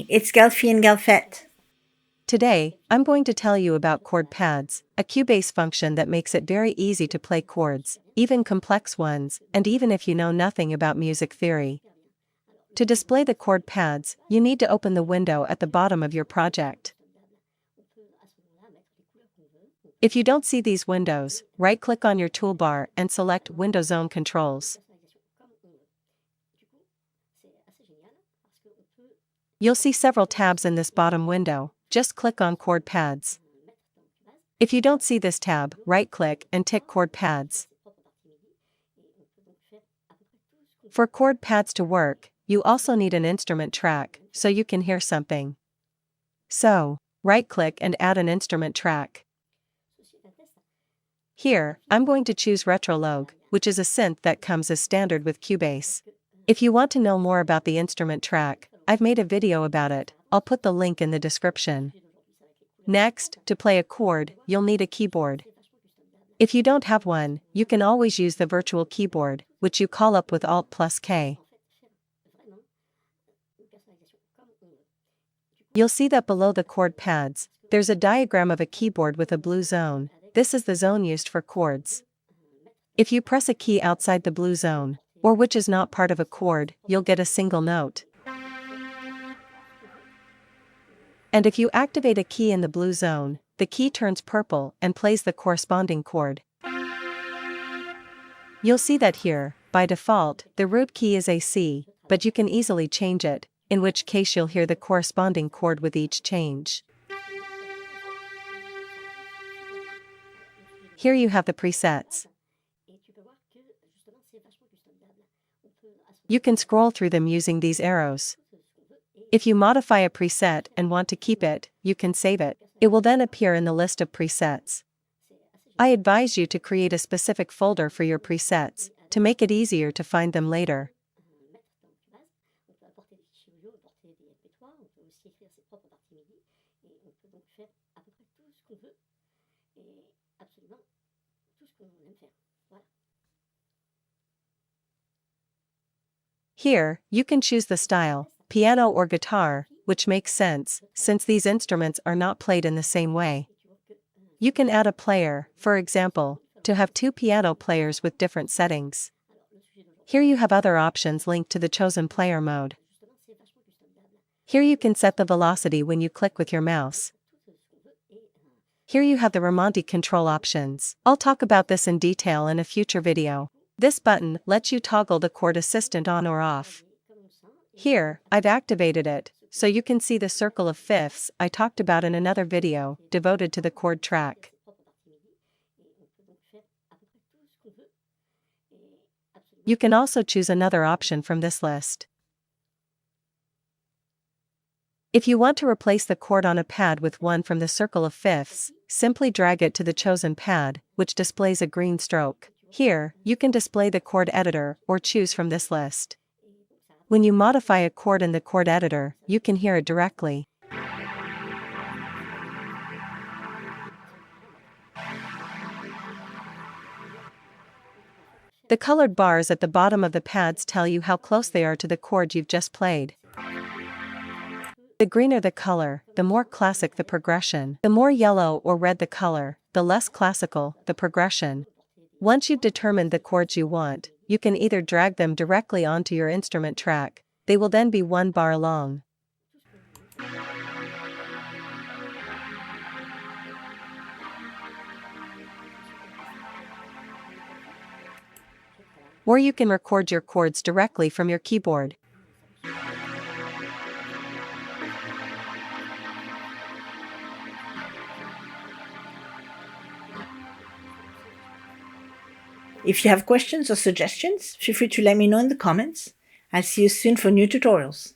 it's Galfi Galfette. Today, I'm going to tell you about chord pads, a Cubase function that makes it very easy to play chords, even complex ones, and even if you know nothing about music theory. To display the chord pads, you need to open the window at the bottom of your project. If you don't see these windows, right-click on your toolbar and select Window Zone Controls. You'll see several tabs in this bottom window. Just click on Chord Pads. If you don't see this tab, right-click and tick Chord Pads. For chord pads to work, you also need an instrument track, so you can hear something. So, right-click and add an instrument track. Here, I'm going to choose Retrologue, which is a synth that comes as standard with Cubase. If you want to know more about the instrument track, I've made a video about it. I'll put the link in the description. Next, to play a chord, you'll need a keyboard. If you don't have one, you can always use the virtual keyboard, which you call up with Alt+K. You'll see that below the chord pads, there's a diagram of a keyboard with a blue zone. This is the zone used for chords. If you press a key outside the blue zone, or which is not part of a chord, you'll get a single note. And if you activate a key in the blue zone, the key turns purple and plays the corresponding chord. You'll see that here, by default, the root key is a C, but you can easily change it, in which case you'll hear the corresponding chord with each change. Here you have the presets. You can scroll through them using these arrows. If you modify a preset and want to keep it, you can save it. It will then appear in the list of presets. I advise you to create a specific folder for your presets, to make it easier to find them later. Here, you can choose the style, piano or guitar, which makes sense, since these instruments are not played in the same way. You can add a player, for example, to have two piano players with different settings. Here you have other options linked to the chosen player mode. Here you can set the velocity when you click with your mouse. Here you have the remonte control options. I'll talk about this in detail in a future video. This button lets you toggle the chord assistant on or off. Here, I've activated it, so you can see the circle of fifths I talked about in another video, devoted to the chord track. You can also choose another option from this list. If you want to replace the chord on a pad with one from the circle of fifths, simply drag it to the chosen pad, which displays a green stroke. Here, you can display the chord editor or choose from this list. When you modify a chord in the chord editor, you can hear it directly. The colored bars at the bottom of the pads tell you how close they are to the chord you've just played. The greener the color, the more classic the progression. The more yellow or red the color, the less classical the progression. Once you've determined the chords you want, you can either drag them directly onto your instrument track. They will then be one bar long. Or you can record your chords directly from your keyboard. If you have questions or suggestions, feel free to let me know in the comments. I'll see you soon for new tutorials.